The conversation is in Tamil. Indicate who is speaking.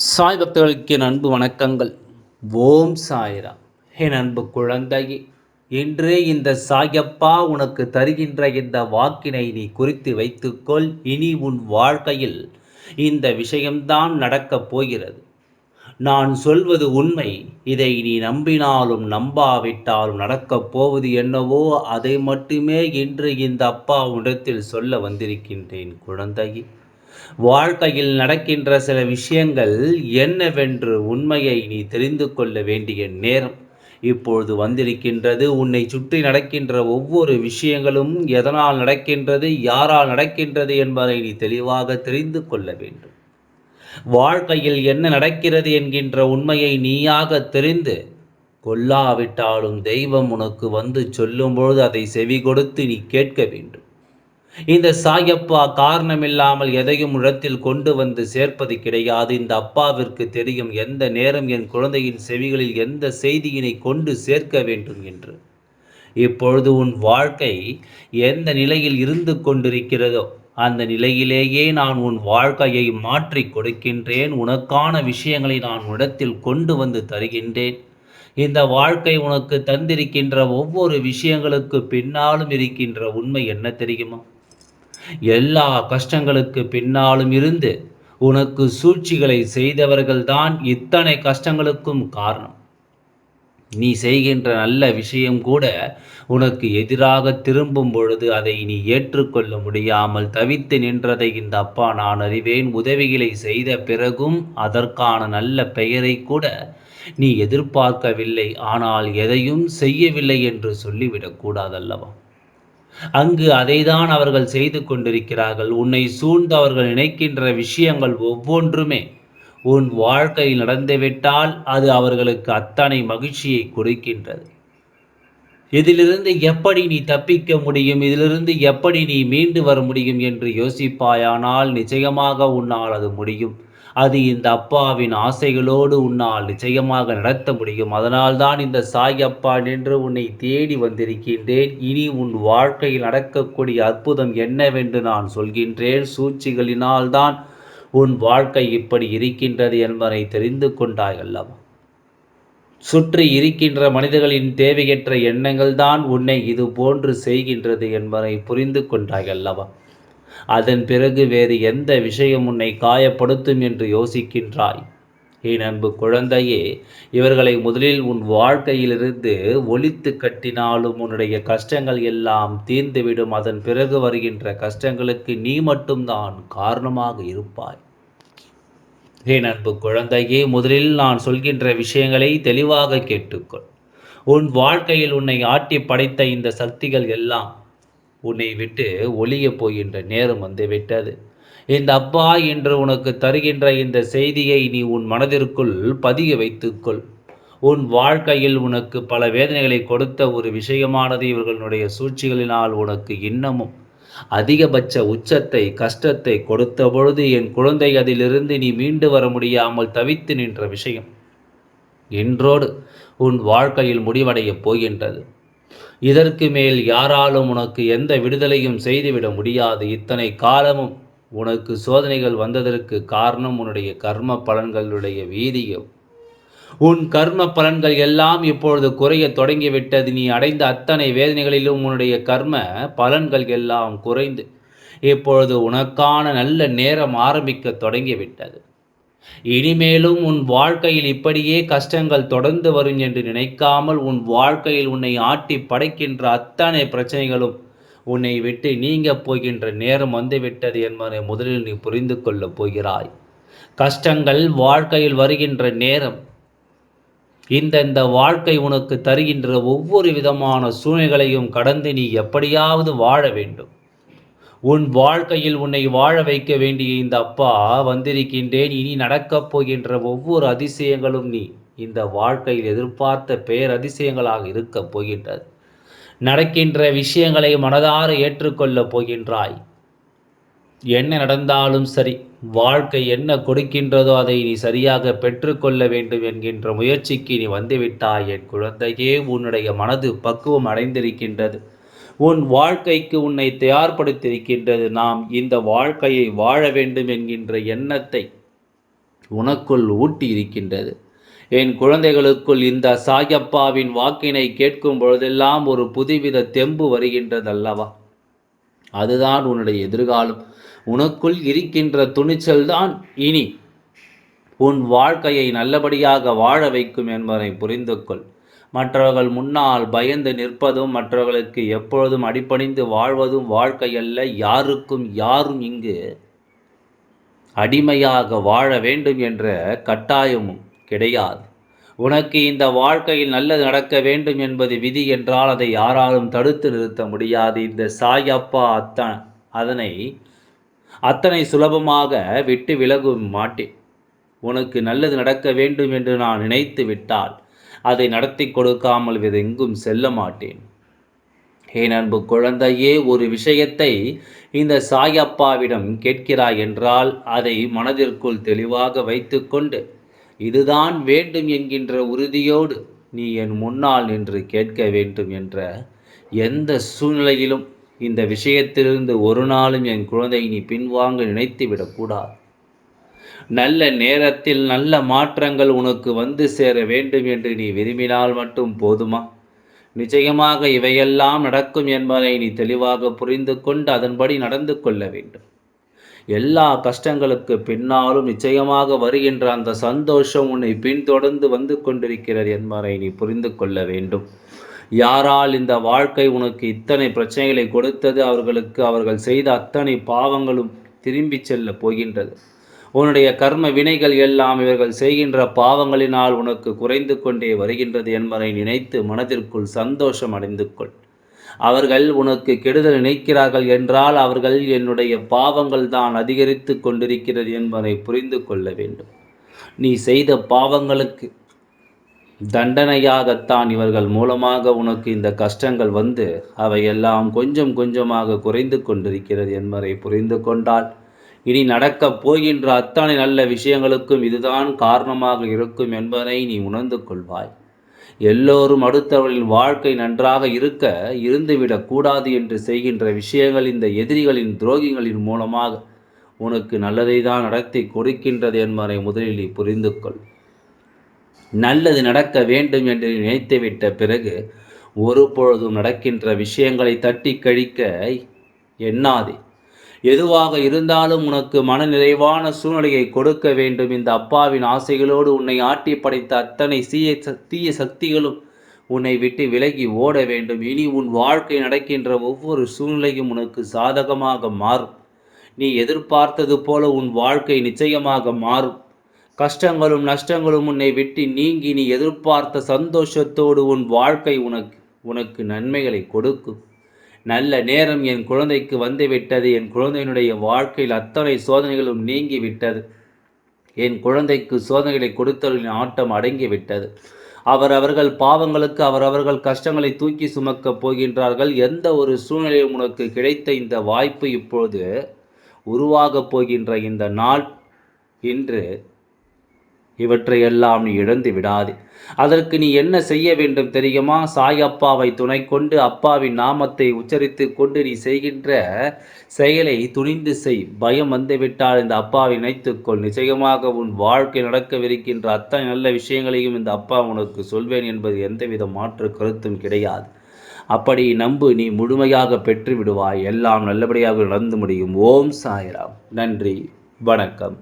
Speaker 1: சாய் பக்தர்களுக்கு என் அன்பு வணக்கங்கள். ஓம் சாய்ராம். என் அன்பு குழந்தையே, இன்று இந்த சாயப்பா உனக்கு தருகின்ற இந்த வாக்கினை நீ குறித்து வைத்துக்கொள். இனி உன் வாழ்க்கையில் இந்த விஷயம்தான் நடக்கப் போகிறது. நான் சொல்வது உண்மை. இதை நீ நம்பினாலும் நம்பாவிட்டாலும் நடக்கப் போவது என்னவோ அதை மட்டுமே இன்று இந்த அப்பா உன்னிடத்தில் சொல்ல வந்திருக்கின்றேன் குழந்தையே. வாழ்க்கையில் நடக்கின்ற சில விஷயங்கள் என்னவென்று உண்மையை நீ தெரிந்து கொள்ள வேண்டிய நேரம் இப்பொழுது வந்திருக்கின்றது. உன்னை சுற்றி நடக்கின்ற ஒவ்வொரு விஷயங்களும் எதனால் நடக்கின்றது, யாரால் நடக்கின்றது என்பதை நீ தெளிவாக தெரிந்து கொள்ள வேண்டும். வாழ்க்கையில் என்ன நடக்கிறது என்கின்ற உண்மையை நீயாக தெரிந்து கொள்ளாவிட்டாலும் தெய்வம் உனக்கு வந்து சொல்லும்பொழுது அதை செவி கொடுத்து நீ கேட்க வேண்டும். இந்த சாயப்பா காரணமில்லாமல் எதையும் இடத்தில் கொண்டு வந்து சேர்ப்பது கிடையாது. இந்த அப்பாவிற்கு தெரியும் எந்த நேரம் என் குழந்தையின் செவிகளில் எந்த செய்தியினை கொண்டு சேர்க்க வேண்டும் என்று. இப்பொழுது உன் வாழ்க்கை எந்த நிலையில் இருந்து கொண்டிருக்கிறதோ அந்த நிலையிலேயே நான் உன் வாழ்க்கையை மாற்றி கொடுக்கின்றேன். உனக்கான விஷயங்களை நான் இடத்தில் கொண்டு வந்து தருகின்றேன். இந்த வாழ்க்கை உனக்கு தந்திருக்கின்ற ஒவ்வொரு விஷயங்களுக்கு பின்னாலும் இருக்கின்ற உண்மை என்ன தெரியுமா? எல்லா கஷ்டங்களுக்கு பின்னாலும் இருந்து உனக்கு சூழ்ச்சிகளை செய்தவர்கள்தான் இத்தனை கஷ்டங்களுக்கும் காரணம். நீ செய்கின்ற நல்ல விஷயம் கூட உனக்கு எதிராக திரும்பும் பொழுது அதை நீ ஏற்றுக்கொள்ள முடியாமல் தவித்து நின்றதை இந்த அப்பா நான் அறிவேன். உதவிகளை செய்த பிறகும் அதற்கான நல்ல பெயரை கூட நீ எதிர்பார்க்கவில்லை. ஆனால் எதையும் செய்யவில்லை என்று சொல்லிவிடக்கூடாதல்லவா? அங்கு அதைதான் அவர்கள் செய்து கொண்டிருக்கிறார்கள். உன்னை சூழ்ந்து அவர்கள் நினைக்கின்ற விஷயங்கள் ஒவ்வொன்றுமே உன் வாழ்க்கையில் நடந்துவிட்டால் அது அவர்களுக்கு அத்தனை மகிழ்ச்சியை கொடுக்கின்றது. இதிலிருந்து எப்படி நீ தப்பிக்க முடியும், இதிலிருந்து எப்படி நீ மீண்டு வர முடியும் என்று யோசிப்பாயானால் நிச்சயமாக உன்னால் அது முடியும். அது இந்த அப்பாவின் ஆசைகளோடு உன்னால் நிச்சயமாக நடத்த முடியும். அதனால்தான் இந்த சாயப்பா நின்று உன்னை தேடி வந்திருக்கின்றேன். இனி உன் வாழ்க்கையில் நடக்கக்கூடிய அற்புதம் என்னவென்று நான் சொல்கின்றேன். சூழ்ச்சிகளினால்தான் உன் வாழ்க்கை இப்படி இருக்கின்றது என்பதை தெரிந்து கொண்டாய் அல்லவா? சுற்றி இருக்கின்ற மனிதர்களின் தேவையற்ற எண்ணங்கள் தான் உன்னை இது போன்று செய்கின்றது என்பதை புரிந்து கொண்டாய் அல்லவா? அதன் பிறகு வேறு எந்த விஷயம் உன்னை காயப்படுத்தும் என்று யோசிக்கின்றாய்? என் அன்பு குழந்தையே, இவர்களை முதலில் உன் வாழ்க்கையிலிருந்து ஒழித்து கட்டினாலும் உன்னுடைய கஷ்டங்கள் எல்லாம் தீர்ந்துவிடும். அதன் பிறகு வருகின்ற கஷ்டங்களுக்கு நீ மட்டும்தான் காரணமாக இருப்பாய். என் அன்பு குழந்தையே, முதலில் நான் சொல்கின்ற விஷயங்களை தெளிவாக கேட்டுக்கொள். உன் வாழ்க்கையில் உன்னை ஆட்டி படைத்த இந்த சக்திகள் எல்லாம் உன்னை விட்டு ஒளிய போகின்ற நேரம் வந்துவிட்டது. இந்த அப்பா என்று உனக்கு தருகின்ற இந்த செய்தியை நீ உன் மனதிற்குள் பதிய வைத்துக்கொள். உன் வாழ்க்கையில் உனக்கு பல வேதனைகளை கொடுத்த ஒரு விஷயமானது இவர்களுடைய சூழ்ச்சிகளினால் உனக்கு இன்னமும் அதிகபட்ச உச்சத்தை கஷ்டத்தை கொடுத்த பொழுது என் குழந்தை அதிலிருந்து நீ மீண்டு வர முடியாமல் தவித்து நின்ற விஷயம் இன்றோடு உன் வாழ்க்கையில் முடிவடையப் போகின்றது. இதற்கு மேல் யாராலும் உனக்கு எந்த விடுதலையும் செய்துவிட முடியாது. இத்தனை காலமும் உனக்கு சோதனைகள் வந்ததற்கு காரணம் உன்னுடைய கர்ம பலன்களுடைய வீரியம். உன் கர்ம பலன்கள் எல்லாம் இப்பொழுது குறைய தொடங்கிவிட்டது. நீ அடைந்த அத்தனை வேதனைகளிலும் உன்னுடைய கர்ம பலன்கள் எல்லாம் குறைந்து இப்பொழுது உனக்கான நல்ல நேரம் ஆரம்பிக்க தொடங்கிவிட்டது. இனிமேலும் உன் வாழ்க்கையில் இப்படியே கஷ்டங்கள் தொடர்ந்து வரும் என்று நினைக்காமல் உன் வாழ்க்கையில் உன்னை ஆட்டி படைக்கின்ற அத்தனை பிரச்சனைகளும் உன்னை விட்டு நீங்க போகின்ற நேரம் வந்துவிட்டது என்பதை முதலில் நீ புரிந்து கொள்ளப் போகிறாய். கஷ்டங்கள் வாழ்க்கையில் வருகின்ற நேரம் இந்த வாழ்க்கை உனக்கு தருகின்ற ஒவ்வொரு விதமான சூழ்நிலைகளையும் கடந்து நீ எப்படியாவது வாழ வேண்டும். உன் வாழ்க்கையில் உன்னை வாழ வைக்க வேண்டிய இந்த அப்பா வந்திருக்கின்றேன். இனி நடக்கப் போகின்ற ஒவ்வொரு அதிசயங்களும் நீ இந்த வாழ்க்கையில் எதிர்பார்த்த பேரதிசயங்களாக இருக்கப் போகின்றது. நடக்கின்ற விஷயங்களை மனதார ஏற்றுக்கொள்ளப் போகின்றாய். என்ன நடந்தாலும் சரி, வாழ்க்கை என்ன கொடுக்கின்றதோ அதை நீ சரியாக பெற்றுக்கொள்ள வேண்டும் என்கின்ற முயற்சிக்கு நீ வந்துவிட்டாய். என் குழந்தையே, உன்னுடைய மனது பக்குவம் அடைந்திருக்கின்றது. உன் வாழ்க்கைக்கு உன்னை தயார்படுத்தியிருக்கின்றது. நாம் இந்த வாழ்க்கையை வாழ வேண்டும் என்கின்ற எண்ணத்தை உனக்குள் ஊட்டி இருக்கின்றது. என் குழந்தைகளுக்குள் இந்த சாயப்பாவின் வாக்கினை கேட்கும் பொழுதெல்லாம் ஒரு புதுவித தெம்பு வருகின்றதல்லவா? அதுதான் உன்னுடைய எதிர்காலம். உனக்குள் இருக்கின்ற துணிச்சல்தான் இனி உன் வாழ்க்கையை நல்லபடியாக வாழ வைக்கும் என்பதை புரிந்து கொள். மற்றவர்கள் முன்னால் பயந்து நிற்பதும், மற்றவர்களுக்கு எப்பொழுதும் அடிபணிந்து வாழ்வதும் வாழ்க்கையல்ல. யாரும் இங்கு அடிமையாக வாழ வேண்டும் என்ற கட்டாயமும் கிடையாது. உனக்கு இந்த வாழ்க்கையில் நல்லது நடக்க வேண்டும் என்பது விதி என்றால் அதை யாராலும் தடுத்து நிறுத்த முடியாது. இந்த சாயப்பா அதனை அத்தனை சுலபமாக விட்டு விலக மாட்டேன். உனக்கு நல்லது நடக்க வேண்டும் என்று நான் நினைத்து விட்டால் அதை நடத்தி கொடுக்காமல் வேறு எங்கும் செல்ல மாட்டேன். என் அன்பு குழந்தையே, ஒரு விஷயத்தை இந்த சாயப்பாவிடம் கேட்கிறாய் என்றால் அதை மனதிற்குள் தெளிவாக வைத்துக்கொண்டு இதுதான் வேண்டும் என்கின்ற உறுதியோடு நீ என் முன்னால் நின்று கேட்க வேண்டும். என்ற எந்த சூழ்நிலையிலும் இந்த விஷயத்திலிருந்து ஒரு நாளும் என் குழந்தை நீ பின்வாங்க நினைத்து விடக்கூடாது. நல்ல நேரத்தில் நல்ல மாற்றங்கள் உனக்கு வந்து சேர வேண்டும் என்று நீ விரும்பினால் மட்டும் போதுமா? நிச்சயமாக இவையெல்லாம் நடக்கும் என்பதை நீ தெளிவாக புரிந்து கொண்டு அதன்படி நடந்து கொள்ள வேண்டும். எல்லா கஷ்டங்களுக்கு பின்னாலும் நிச்சயமாக வருகின்ற அந்த சந்தோஷம் உன்னை பின்தொடர்ந்து வந்து கொண்டிருக்கிறது என்பதை நீ புரிந்து கொள்ள வேண்டும். யாரால் இந்த வாழ்க்கை உனக்கு இத்தனை பிரச்சனைகளை கொடுத்தது, அவர்கள் செய்த அத்தனை பாவங்களும் திரும்பி செல்ல போகின்றது. உன்னுடைய கர்ம வினைகள் எல்லாம் இவர்கள் செய்கின்ற பாவங்களினால் உனக்கு குறைந்து கொண்டே வருகின்றது என்பதை நினைத்து மனதிற்குள் சந்தோஷம் அடைந்து கொள். அவர்கள் உனக்கு கெடுதல் நினைக்கிறார்கள் என்றால் அவர்கள் என்னுடைய பாவங்கள் தான் அதிகரித்து கொண்டிருக்கிறது என்பதை புரிந்து கொள்ள வேண்டும். நீ செய்த பாவங்களுக்கு தண்டனையாகத்தான் இவர்கள் மூலமாக உனக்கு இந்த கஷ்டங்கள் வந்து அவையெல்லாம் கொஞ்சம் கொஞ்சமாக குறைந்து கொண்டிருக்கிறது என்பதை புரிந்து கொண்டால் இனி நடக்கப் போகின்ற அத்தனை நல்ல விஷயங்களுக்கும் இதுதான் காரணமாக இருக்கும் என்பதை நீ உணர்ந்து கொள்வாய். எல்லோரும் அடுத்தவர்களின் வாழ்க்கை நன்றாக இருந்துவிடக்கூடாது என்று செய்கின்ற விஷயங்கள் இந்த எதிரிகளின் துரோகிகளின் மூலமாக உனக்கு நல்லதை தான் நடத்தி கொடுக்கின்றது என்பதை முதலில் நீ புரிந்து கொள். நல்லது நடக்க வேண்டும் என்று நினைத்துவிட்ட பிறகு ஒரு பொழுதும் நடக்கின்ற விஷயங்களை தட்டி கழிக்க எண்ணாதே. எதுவாக இருந்தாலும் உனக்கு மன நிறைவான சூழ்நிலையை கொடுக்க வேண்டும். இந்த அப்பாவின் ஆசைகளோடு உன்னை ஆட்டி படைத்த அத்தனை தீய சக்திகளும் உன்னை விட்டு விலகி ஓட வேண்டும். இனி உன் வாழ்க்கை நடக்கின்ற ஒவ்வொரு சூழ்நிலையும் உனக்கு சாதகமாக மாறும். நீ எதிர்பார்த்தது போல உன் வாழ்க்கை நிச்சயமாக மாறும். கஷ்டங்களும் நஷ்டங்களும் உன்னை விட்டு நீங்கி நீ எதிர்பார்த்த சந்தோஷத்தோடு உன் வாழ்க்கை உனக்கு நன்மைகளை கொடுக்கும். நல்ல நேரம் என் குழந்தைக்கு வந்துவிட்டது. என் குழந்தையினுடைய வாழ்க்கையில் அத்தனை சோதனைகளும் நீங்கி விட்டது. என் குழந்தைக்கு சோதனைகளை கொடுத்தவர்களின் ஆட்டம் அடங்கிவிட்டது. அவர்கள் பாவங்களுக்கு அவர்கள் கஷ்டங்களை தூக்கி சுமக்கப் போகின்றார்கள். எந்த ஒரு சூழ்நிலையும் உனக்கு கிடைத்த இந்த வாய்ப்பு இப்பொழுது உருவாகப் போகின்ற இந்த நாள் இன்று இவற்றையெல்லாம் நீ இழந்து விடாதே. அதற்கு நீ என்ன செய்ய வேண்டும் தெரியுமா? சாயப்பாவை துணை கொண்டு அப்பாவின் நாமத்தை உச்சரித்து கொண்டு நீ செய்கின்ற செயலை துணிந்து செய். பயம் வந்துவிட்டால் இந்த அப்பாவை நினைத்துக்கொள். நிச்சயமாக உன் வாழ்க்கை நடக்கவிருக்கின்ற அத்தனை நல்ல விஷயங்களையும் இந்த அப்பா உனக்கு சொல்வேன் என்பது எந்தவித மாற்று கருத்தும் கிடையாது. அப்படி நம்பு, நீ முழுமையாக பெற்று விடுவாய். எல்லாம் நல்லபடியாக நடந்து முடியும். ஓம் சாய்ராம். நன்றி, வணக்கம்.